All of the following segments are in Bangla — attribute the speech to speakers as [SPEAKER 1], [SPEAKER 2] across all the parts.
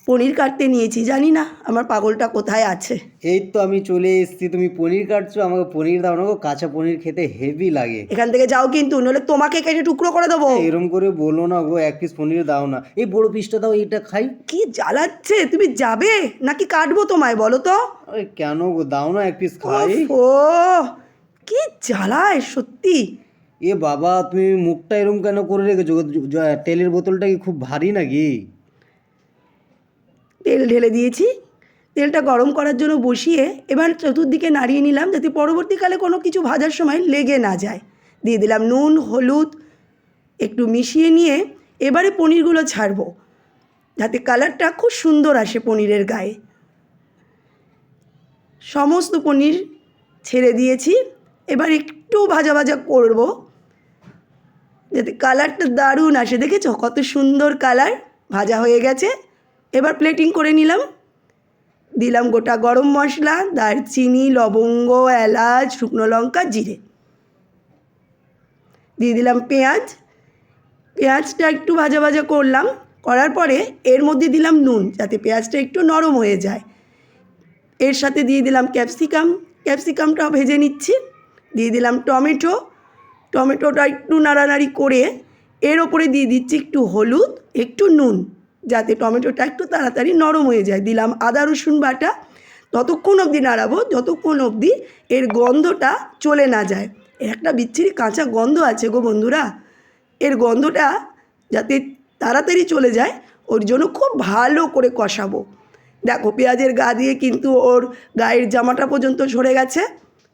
[SPEAKER 1] পনির কাটতে নিয়েছি, জানি না আমার পাগলটা কোথায় আছে।
[SPEAKER 2] এই তো আমি চলে এসেছি, তুমি পনির কাটছো, আমাকে পনির দাও না গো, কাঁচা পনির খেতে হেভি লাগে।
[SPEAKER 1] এখান থেকে যাও কিন্তু, নইলে তোমাকে কেটে টুকরো করে দেবো।
[SPEAKER 2] এরম করে বলো না গো, 1 পিস পনির দাও না, এই বড় পিসটা দাও, এইটা খাই।
[SPEAKER 1] কি জ্বালাচ্ছে, তুমি যাবে নাকি কাটবো তোমায় বলো তো?
[SPEAKER 2] আরে কেন গো, দাও না 1 পিস খাই।
[SPEAKER 1] ও কি জ্বালায় সত্যি।
[SPEAKER 2] এ বাবা, তুমি মুখটা এরম কেন করে রেখেছো? তেলের বোতলটা কি খুব ভারী নাকি?
[SPEAKER 1] তেল ঢেলে দিয়েছি, তেলটা গরম করার জন্য বসিয়ে এবার চতুর্দিকে নাড়িয়ে নিলাম যাতে পরবর্তীকালে কোনো কিছু ভাজার সময় লেগে না যায়। দিয়ে দিলাম নুন হলুদ, একটু মিশিয়ে নিয়ে এবারে পনিরগুলো ছাড়বো যাতে কালারটা খুব সুন্দর আসে পনিরের গায়ে। সমস্ত পনির ছেড়ে দিয়েছি, এবার একটু ভাজা ভাজা করব যাতে কালারটা দারুণ আসে। দেখেছো কত সুন্দর কালার, ভাজা হয়ে গেছে। এবার প্লেটিং করে নিলাম, দিলাম গোটা গরম মশলা, দারচিনি লবঙ্গ এলাচ শুকনো লঙ্কা জিরে, দিয়ে দিলাম পেঁয়াজটা একটু ভাজা ভাজা করলাম, করার পরে এর মধ্যে দিলাম নুন যাতে পেঁয়াজটা একটু নরম হয়ে যায়। এর সাথে দিয়ে দিলাম ক্যাপসিকামটাও ভেজে নিচ্ছি, দিয়ে দিলাম টমেটোটা একটু নাড়ানাড়ি করে এর ওপরে দিয়ে দিচ্ছি একটু হলুদ একটু নুন যাতে টমেটোটা একটু তাড়াতাড়ি নরম হয়ে যায়। দিলাম আদা রসুন বাটা, ততক্ষণ অবধি নাড়াবো যতক্ষণ অবধি এর গন্ধটা চলে না যায়। এর একটা বিচ্ছিরি কাঁচা গন্ধ আছে গো বন্ধুরা, এর গন্ধটা যাতে তাড়াতাড়ি চলে যায় ওর জন্য খুব ভালো করে কষাবো। দেখো পেঁয়াজের গা দিয়ে কিন্তু ওর গায়ের জামাটা পর্যন্ত ঝরে গেছে,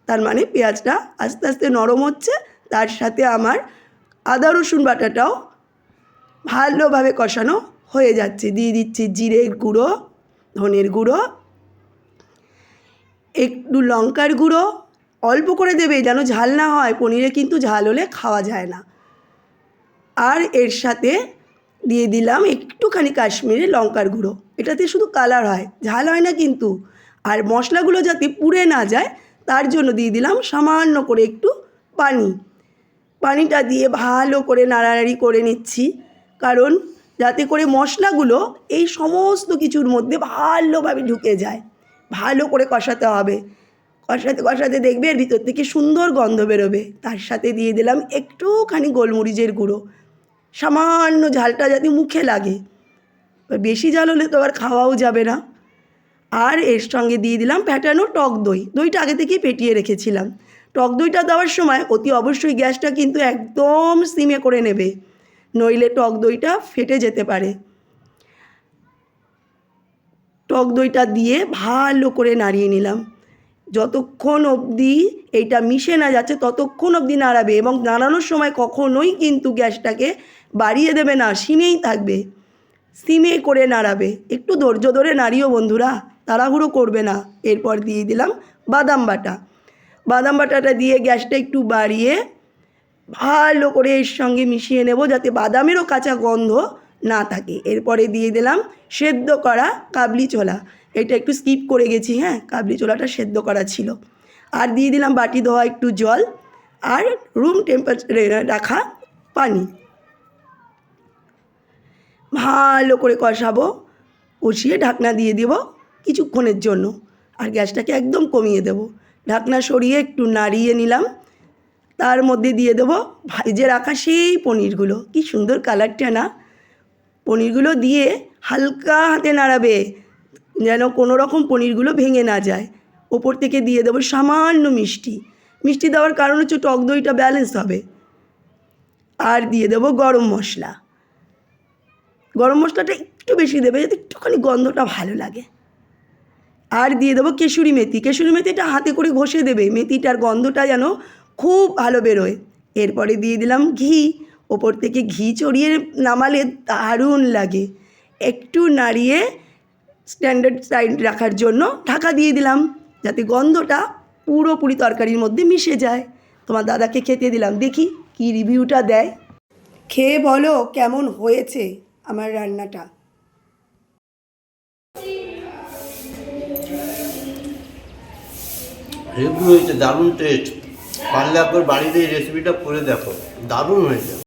[SPEAKER 1] তার মানে পেঁয়াজটা আস্তে আস্তে নরম হচ্ছে। তার সাথে আমার আদা রসুন বাটাটাও ভালোভাবে কষানো হয়ে যাচ্ছে। দিয়ে দিচ্ছি জিরের গুঁড়ো, ধনের গুঁড়ো, একটু লঙ্কার গুঁড়ো, অল্প করে দেবে যেন ঝাল না হয়, পনিরে কিন্তু ঝাল হলে খাওয়া যায় না। আর এর সাথে দিয়ে দিলাম একটুখানি কাশ্মীরি লঙ্কার গুঁড়ো, এটাতে শুধু কালার হয়, ঝাল হয় না কিন্তু। আর মশলাগুলো যাতে পুড়ে না যায় তার জন্য দিয়ে দিলাম সামান্য করে একটু পানিটা দিয়ে ভালো করে নাড়ানাড়ি করে নিচ্ছি, কারণ যাতে করে মশলাগুলো এই সমস্ত কিছুর মধ্যে ভালোভাবে ঢুকে যায়। ভালো করে কষাতে হবে, কষাতে দেখবে এর ভিতর থেকে সুন্দর গন্ধ বেরোবে। তার সাথে দিয়ে দিলাম একটুখানি গোলমরিচের গুঁড়ো, সামান্য ঝালটা যাতে মুখে লাগে, বেশি ঝাল হলে তো আর খাওয়াও যাবে না। আর এর সঙ্গে দিয়ে দিলাম ফ্যাটানো টক দইটা আগে থেকেই ফেটিয়ে রেখেছিলাম। টক দইটা দেওয়ার সময় অতি অবশ্যই গ্যাসটা কিন্তু একদম সিমে করে নেবে, নইলে টক দইটা ফেটে যেতে পারে। টক দইটা দিয়ে ভালো করে নাড়িয়ে নিলাম, যতক্ষণ অবধি এইটা মিশে না যাচ্ছে ততক্ষণ অবধি নাড়াবে, এবং নাড়ানোর সময় কখনোই কিন্তু গ্যাসটাকে বাড়িয়ে দেবে না, সিমেই থাকবে, সিমে করে নাড়াবে। একটু ধৈর্য ধরে নাড়িও বন্ধুরা, তাড়াহুড়ো করবে না। এরপর দিয়ে দিলাম বাদাম বাটাটা দিয়ে গ্যাসটা একটু বাড়িয়ে ভালো করে এর সঙ্গে মিশিয়ে নেব যাতে বাদামেরও কাঁচা গন্ধ না থাকে। এরপরে দিয়ে দিলাম সেদ্ধ করা কাবলি ছোলা, এটা একটু স্কিপ করে গেছি, হ্যাঁ কাবলি ছোলাটা সেদ্ধ করা ছিল। আর দিয়ে দিলাম বাটি ধোয়া একটু জল আর রুম টেম্পারেচারে রাখা পানি। ভালো করে কষাবো, কষিয়ে ঢাকনা দিয়ে দেব কিছুক্ষণের জন্য, আর গ্যাসটাকে একদম কমিয়ে দেব। ঢাকনা সরিয়ে একটু নাড়িয়ে নিলাম, তার মধ্যে দিয়ে দেবো ভেজে রাখা সেই পনিরগুলো। কি সুন্দর কালারটা না, পনিরগুলো দিয়ে হালকা হাতে নাড়াবে যেন কোনো রকম পনিরগুলো ভেঙে না যায়। ওপর থেকে দিয়ে দেবো সামান্য মিষ্টি দেওয়ার কারণ হচ্ছে টক দইটা ব্যালেন্স হবে। আর দিয়ে দেবো গরম মশলাটা একটু বেশি দেবে যাতে একটুখানি গন্ধটা ভালো লাগে। আর দিয়ে দেবো কেশরি মেথিটা হাতে করে ঘষে দেবে, মেথিটার গন্ধটা যেন খুব ভালো বেরোয়। এরপরে দিয়ে দিলাম ঘি, ওপর থেকে ঘি ছড়িয়ে নামালে দারুণ লাগে। একটু নাড়িয়ে স্ট্যান্ডার্ড সাইড রাখার জন্য ঢাকা দিয়ে দিলাম যাতে গন্ধটা পুরোপুরি তরকারির মধ্যে মিশে যায়। তোমার দাদাকে খেতে দিলাম, দেখি কি রিভিউটা দেয়। খেয়ে বলো কেমন হয়েছে আমার রান্নাটা।
[SPEAKER 2] হেভি হয়েছে, দারুণ টেস্ট। পারলে একবার বাড়িতে এই রেসিপিটা করে দেখো, দারুণ হয়েছে।